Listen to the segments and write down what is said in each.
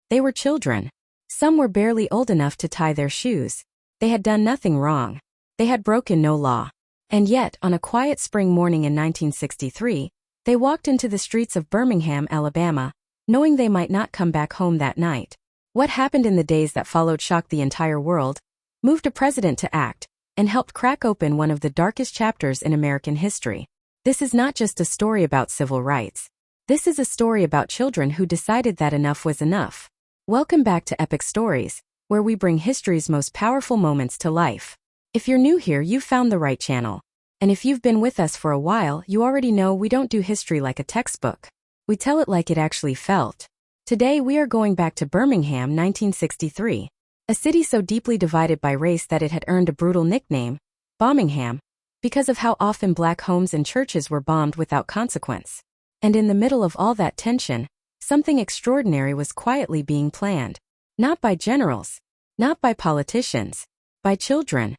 They were children. Some were barely old enough to tie their shoes. They had done nothing wrong. They had broken no law. And yet, on a quiet spring morning in 1963, they walked into the streets of Birmingham, Alabama, knowing they might not come back home that night. What happened in the days that followed shocked the entire world, moved a president to act, and helped crack open one of the darkest chapters in American history. This is not just a story about civil rights. This is a story about children who decided that enough was enough. Welcome back to Epoch Stories, where we bring history's most powerful moments to life. If you're new here, you've found the right channel. And if you've been with us for a while, you already know we don't do history like a textbook. We tell it like it actually felt. Today we are going back to Birmingham, 1963. A city so deeply divided by race that it had earned a brutal nickname, Bombingham, because of how often black homes and churches were bombed without consequence. And in the middle of all that tension, something extraordinary was quietly being planned. Not by generals, not by politicians, by children.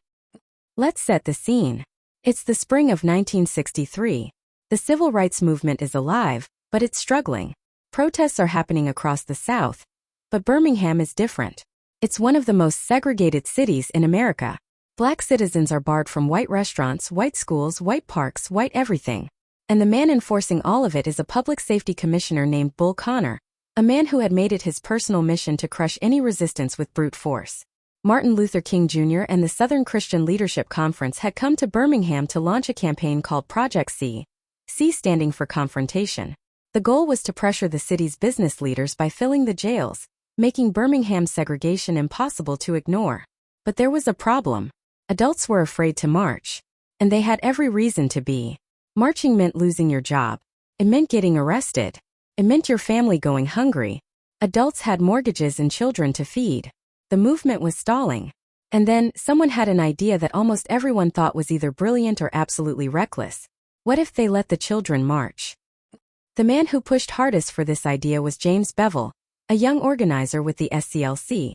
Let's set the scene. It's the spring of 1963. The civil rights movement is alive, but it's struggling. Protests are happening across the South, but Birmingham is different. It's one of the most segregated cities in America. Black citizens are barred from white restaurants, white schools, white parks, white everything. And the man enforcing all of it is a public safety commissioner named Bull Connor, a man who had made it his personal mission to crush any resistance with brute force. Martin Luther King Jr. and the Southern Christian Leadership Conference had come to Birmingham to launch a campaign called Project C, C standing for confrontation. The goal was to pressure the city's business leaders by filling the jails, making Birmingham's segregation impossible to ignore. But there was a problem. Adults were afraid to march. And they had every reason to be. Marching meant losing your job. It meant getting arrested. It meant your family going hungry. Adults had mortgages and children to feed. The movement was stalling. And then, someone had an idea that almost everyone thought was either brilliant or absolutely reckless. What if they let the children march? The man who pushed hardest for this idea was James Bevel, a young organizer with the SCLC.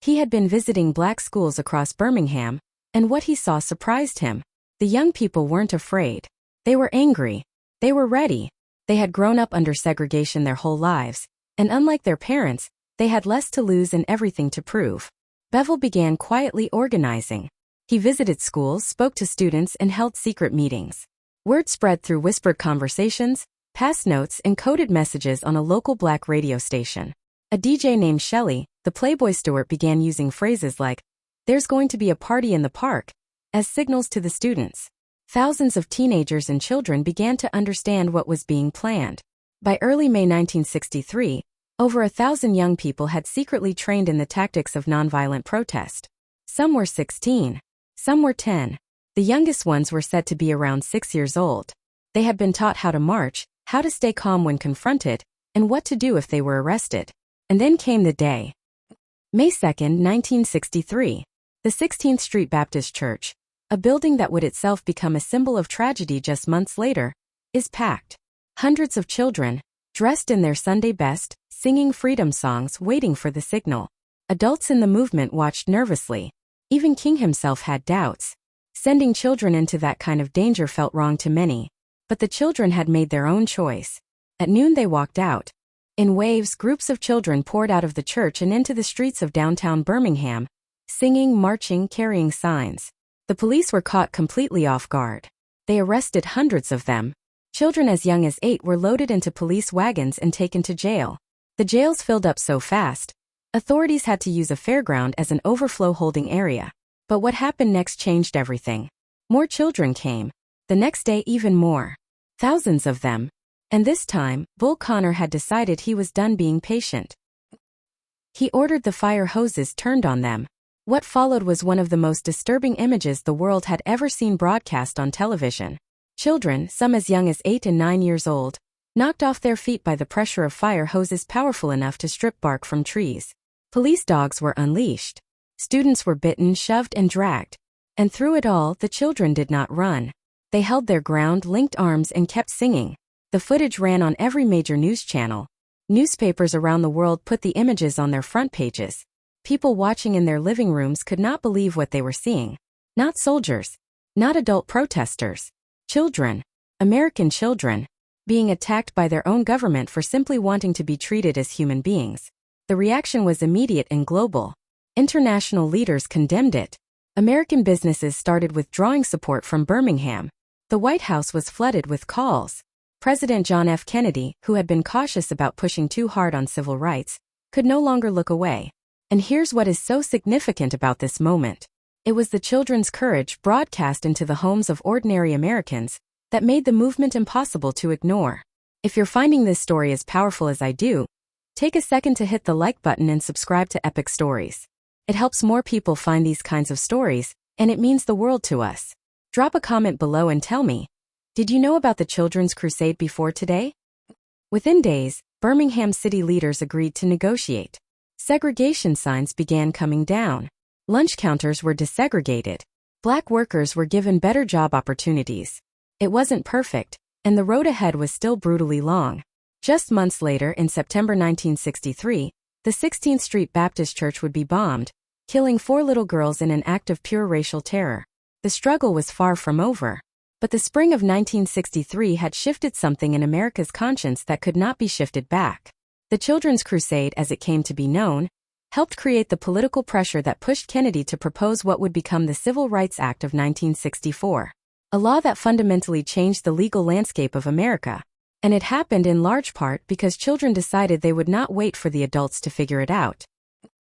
He had been visiting black schools across Birmingham, and what he saw surprised him. The young people weren't afraid. They were angry. They were ready. They had grown up under segregation their whole lives, and unlike their parents, they had less to lose and everything to prove. Bevel began quietly organizing. He visited schools, spoke to students, and held secret meetings. Word spread through whispered conversations, passed notes, and coded messages on a local black radio station. A DJ named Shelley, the Playboy steward, began using phrases like, "There's going to be a party in the park," as signals to the students. Thousands of teenagers and children began to understand what was being planned. By early May 1963, over 1,000 young people had secretly trained in the tactics of nonviolent protest. Some were 16. Some were 10. The youngest ones were said to be around 6 years old. They had been taught how to march, how to stay calm when confronted, and what to do if they were arrested. And then came the day. May 2, 1963. The 16th Street Baptist Church, a building that would itself become a symbol of tragedy just months later, is packed. Hundreds of children, dressed in their Sunday best, singing freedom songs, waiting for the signal. Adults in the movement watched nervously. Even King himself had doubts. Sending children into that kind of danger felt wrong to many. But the children had made their own choice. At noon they walked out. In waves, groups of children poured out of the church and into the streets of downtown Birmingham, singing, marching, carrying signs. The police were caught completely off guard. They arrested hundreds of them. Children as young as 8 were loaded into police wagons and taken to jail. The jails filled up so fast, authorities had to use a fairground as an overflow holding area. But what happened next changed everything. More children came. The next day even more. Thousands of them. And this time, Bull Connor had decided he was done being patient. He ordered the fire hoses turned on them. What followed was one of the most disturbing images the world had ever seen broadcast on television. Children, some as young as 8 and 9 years old, knocked off their feet by the pressure of fire hoses powerful enough to strip bark from trees. Police dogs were unleashed. Students were bitten, shoved, and dragged. And through it all, the children did not run. They held their ground, linked arms, and kept singing. The footage ran on every major news channel. Newspapers around the world put the images on their front pages. People watching in their living rooms could not believe what they were seeing. Not soldiers. Not adult protesters. Children. American children. Being attacked by their own government for simply wanting to be treated as human beings. The reaction was immediate and global. International leaders condemned it. American businesses started withdrawing support from Birmingham. The White House was flooded with calls. President John F. Kennedy, who had been cautious about pushing too hard on civil rights, could no longer look away. And here's what is so significant about this moment. It was the children's courage broadcast into the homes of ordinary Americans that made the movement impossible to ignore. If you're finding this story as powerful as I do, take a second to hit the like button and subscribe to Epic Stories. It helps more people find these kinds of stories, and it means the world to us. Drop a comment below and tell me, did you know about the Children's Crusade before today? Within days, Birmingham city leaders agreed to negotiate. Segregation signs began coming down. Lunch counters were desegregated. Black workers were given better job opportunities. It wasn't perfect, and the road ahead was still brutally long. Just months later, in September 1963, the 16th Street Baptist Church would be bombed, killing 4 little girls in an act of pure racial terror. The struggle was far from over. But the spring of 1963 had shifted something in America's conscience that could not be shifted back. The Children's Crusade, as it came to be known, helped create the political pressure that pushed Kennedy to propose what would become the Civil Rights Act of 1964. A law that fundamentally changed the legal landscape of America. And it happened in large part because children decided they would not wait for the adults to figure it out.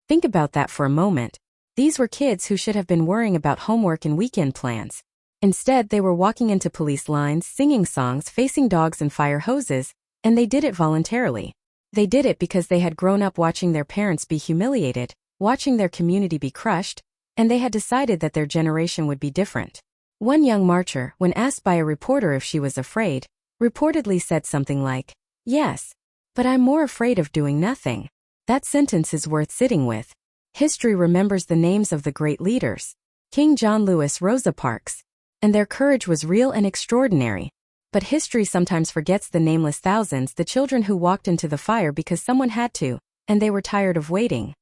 Think about that for a moment. These were kids who should have been worrying about homework and weekend plans. Instead, they were walking into police lines, singing songs, facing dogs and fire hoses, and they did it voluntarily. They did it because they had grown up watching their parents be humiliated, watching their community be crushed, and they had decided that their generation would be different. One young marcher, when asked by a reporter if she was afraid, reportedly said something like, "Yes, but I'm more afraid of doing nothing." That sentence is worth sitting with. History remembers the names of the great leaders. King John Lewis, Rosa Parks. And their courage was real and extraordinary. But history sometimes forgets the nameless thousands, the children who walked into the fire because someone had to, and they were tired of waiting.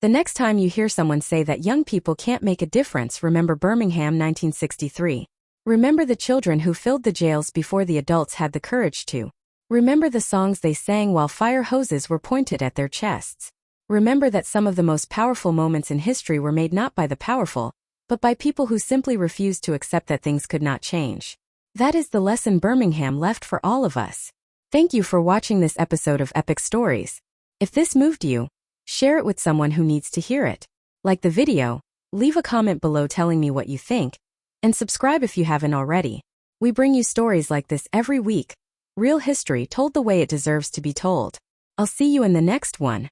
The next time you hear someone say that young people can't make a difference, remember Birmingham 1963. Remember the children who filled the jails before the adults had the courage to. Remember the songs they sang while fire hoses were pointed at their chests. Remember that some of the most powerful moments in history were made not by the powerful, but by people who simply refused to accept that things could not change. That is the lesson Birmingham left for all of us. Thank you for watching this episode of Epic Stories. If this moved you, share it with someone who needs to hear it. Like the video, leave a comment below telling me what you think, and subscribe if you haven't already. We bring you stories like this every week. Real history told the way it deserves to be told. I'll see you in the next one.